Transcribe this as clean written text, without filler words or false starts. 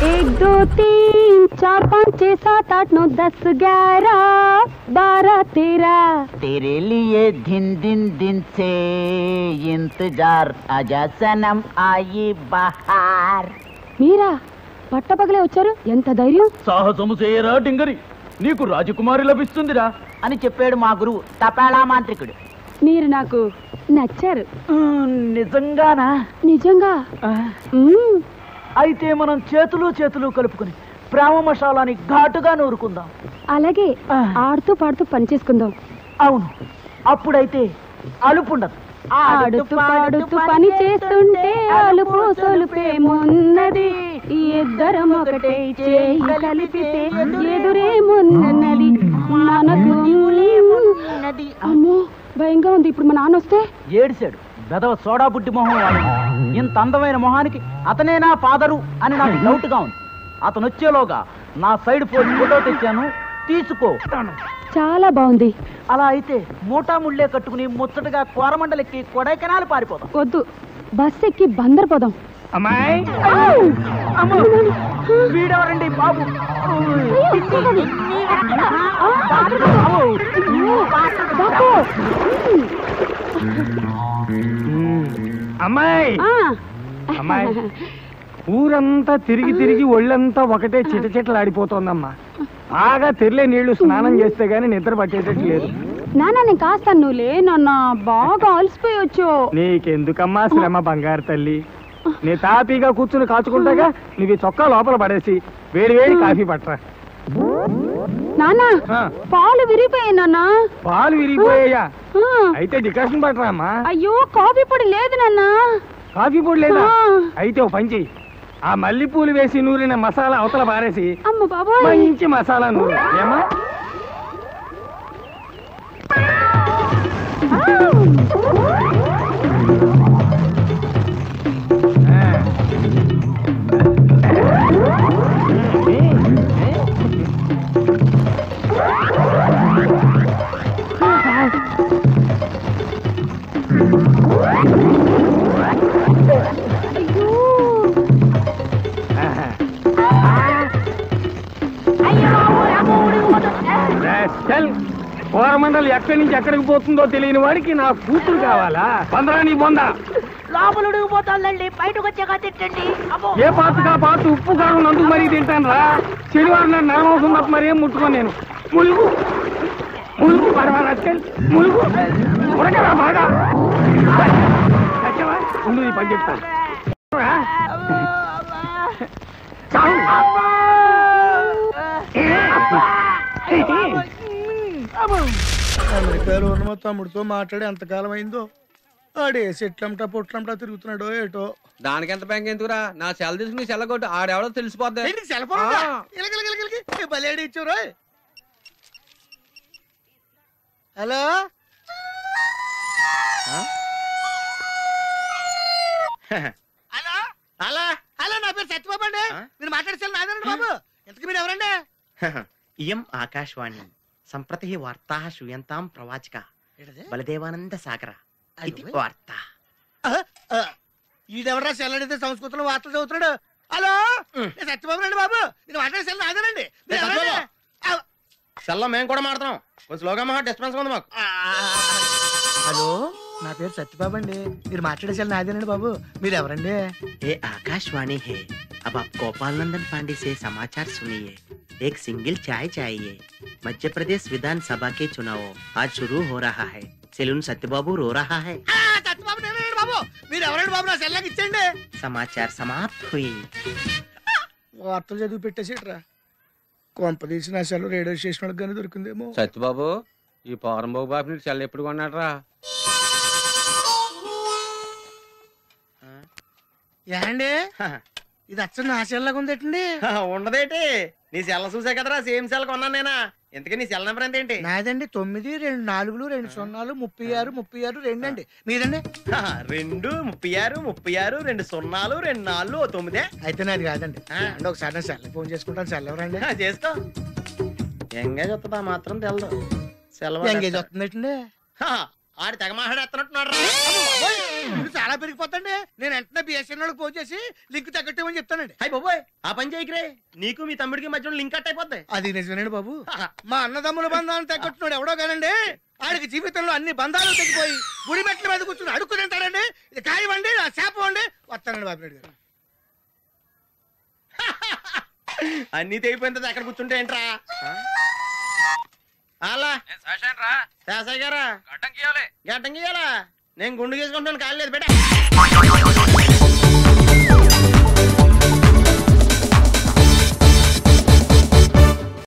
एक दो तीन चार पाँच छः सात आठ नौ 10 11 12 13 तेरे लिए दिन दिन दिन से इंतजार आजा सनम आई बहार మీరా పట్టపగలే వచ్చారు ఎంత ధైర్యం సాహసము చేయరా డింగరి నీకు రాజకుమారి లభిస్తుందిరా అని చెప్పాడు మా గురువు తపాళా మాంత్రికుడు మీరు నాకు నచ్చారు నిజంగానా నిజంగా అయితే మనం చేతులు కలుపుకొని ప్రేమ మసాలాని ఘాటుగా నూరుకుందాం అలాగే ఆడుతూ పాడుతూ పని చేసుకుందాం అవును అప్పుడైతే అలుపుండదు ఆడుతూ పాడుతూ పని చేస్తుంటే అలుపు సొలుపేమున్నది ఇద్దరం ఒకటే చేయి కలిపితే ఎదురేమున్నది మనకు అమ్మో భయంగా ఉంది ఇప్పుడు మా నాన్న వస్తే ఏడిశాడు బెదవ సోడా బుడ్డి మొహం వాడు ఇంత అందమైన మొహానికి అతనే నా ఫాదరు అని నాకు డౌట్ గా ఉంది అతను వచ్చేలోగా నా సైడ్ ఫోటో తెచ్చాను తీసుకో చాలా బాగుంది అలా అయితే మూటా ముళ్ళే కట్టుకుని ముచ్చటగా కోరమండలెక్కి కొడైకెనాల్ పారిపోదాం వద్దు బస్ ఎక్కి బందర్ పోదాం అమ్మాయి వీడెవరండి బాబు అమ్మాయి అమ్మాయి ఊరంతా తిరిగి తిరిగి ఒళ్ళంతా ఒకటే చిటచిటలాడిపోతోందమ్మా. బాగా తెరిలే నీళ్లు స్నానం చేస్తే గానీ నిద్ర పట్టేటట్టు లేదు. నాన్న నేను కాస్తాను, నువ్వులే నాన్న, బాగా అలసిపోయొచ్చు. నీకెందుకమ్మా శ్రమ బంగారు తల్లి, నీ తాపీగా కూర్చుని కాచుకుంటాగా. నువ్వు చొక్కా లోపల పడేసి వేడి వేడి కాఫీ పట్టరా. నాన్న పాలు విరిగిపోయాయి నాన్న. పాలు విరిగిపోయాయా? అయితే డికాషన్ పట్టరా అమ్మా. అయ్యో కాఫీ పొడి లేదు నాన్న. కాఫీ పొడి లేదా? అయితే ఓ పని చెయ్యి, ఆ మల్లెపూలు వేసి నూరిన మసాలా అవతల పారేసి అమ్మ బాబా మంచి మసాలా నూరు. ఏమా కోరమండలి ఎక్కడి నుంచి ఎక్కడికి పోతుందో తెలియని వాడికి నా కూతురు కావాలా? పంద్రా నీ బొందా. లోపల ఉడిగిపోతుందండి, బయటకు వచ్చాక తిట్టండి. ఏ పాతగా పాత ఉప్పు కారం నందుకు మరీ తింటాను రా. శనివారం నాడు నరమవసం తప్ప మరేం ముట్టుకోను నేను. ములుగు ములుగు పడవా ములుగు ఉడకరా బాగా. ముందు ఈ పని చెప్తాను. అమెరికాలో ఉన్న మా తమ్ముడితో మాట్లాడి ఎంతకాలం అయిందో. ఆడే సెట్లంటా పొట్లంటా తిరుగుతున్నాడో ఏటో. దానికి ఎంత బ్యాంక్ ఎందుకురా? నా సెల్ తీసుకుని సెల్ కొట్టు, ఆడెవడో తెలిసిపోద్ది. బలేడి ఇచ్చారు. హలో హలో హలో హలో, నా పేరు సత్యబాబు అండి. మీరు మాట్లాడేసారు నాదండి బాబు. ఎంతకు మీరు ఎవరండి? ఇయం ఆకాశవాణి సంప్రతి వార్తా శ్రూయంతాం ప్రవాచక బలదేవానంద సాగర ఇది వార్త. ఈడెవరా సెల్ అడిగితే సంస్కృతంలో వార్తలు చదువుతున్నాడు. హలో నేను సత్యబాబు రండి బాబు. మీరు మాట్లాడే సెల్ నాదేనండి. సెల్లో మేము కూడా మాడుతున్నాం, కొంచెం స్లోగా మా డిస్టర్బెన్స్ ఉంది మాకు. హలో నా పేరు సత్యబాబు అండి. మీరు మాట్లాడే సెల్ నాదేనండి బాబు. మీరు ఎవరండి? ये आकाशवाणी है, अब आप गोपाल नंदन पांडे से समाचार सुनिए। एक सिंगल चाय चाहिए। मध्य प्रदेश विधानसभा के चुनाव आज शुरू हो रहा है। सेलून सत्यबाबू रो रहा है। సత్యబాబు నేనండి బాబు. మీరు ఎవరండి బాబు? నా సెల్లాకి ఇచ్చండి. समाचार समाप्त हुई। వార్తలు చదివి పెట్టేసేట్రా. కొంప తీసి నా సెల్ రేడియో స్టేషన్ వాళ్ళకి కానీ దొరికిందేమో. సత్యబాబు, ఈ పౌరంబాబు బాబు నీకు సెల్ ఎప్పుడు కొన్నాడు రా? ఏండి ఇది అచ్చ నా సెల్లాగా ఉందేటండి? ఉండదేటి, నీ సెల్ చూసా కదరా సేమ్ సెల్ కొన్నాను నేనా. ఇంతకీ నీ సెల్ నెంబర్ ఎంతేంటి? నాదండి 9 2 4 2 0 36 36 2 అండి. మీదండి? 2 36 36 2 0 2 4 9. అయితే నాది కాదండి. అంటే ఒకసారి నా సెల్ ఫోన్ చేసుకుంటాను. సెల్ ఎవరండి? చేసుకో. ఎంగేజ్ వస్తుందా మాత్రం తెలదు. సెలవు ఎంగేజ్ వస్తుందండి. ఆడి తెగ మాట్లాడేస్తున్నట్టున్నాడు. చాలా పెరిగిపోతండి. నేను వెంటనే బిఎస్ఎన్ఎల్ ఫోన్ చేసి లింక్ తగ్గట్టమని చెప్తానండి. హై బాబోయ్, ఆ పని చేయకరే. నీకు మీ తమ్ముడికి మధ్యలో లింక్ కట్ అయిపోద్ది. అది నిజమేనండి బాబు. మా అన్నదమ్ముల బంధాలను తగ్గట్టున్నాడు ఎవడో కానండి. ఆడికి జీవితంలో అన్ని బంధాలు తెగిపోయి గుడి మెట్ల మీద కూర్చుని అడుక్కు తింటాడండి. ఇది కాయవండి, నా శాపం అండి. వస్తానండి బాబు నాయుడు గారు. అన్ని తెగిపోయింది, అక్కడ కూర్చుంటే ఏంట్రా? అలా శాసయ్య గారా గడ్డం గీయాలా? నేను గుండు గీసుకుంటాను, కాలేదు బేట.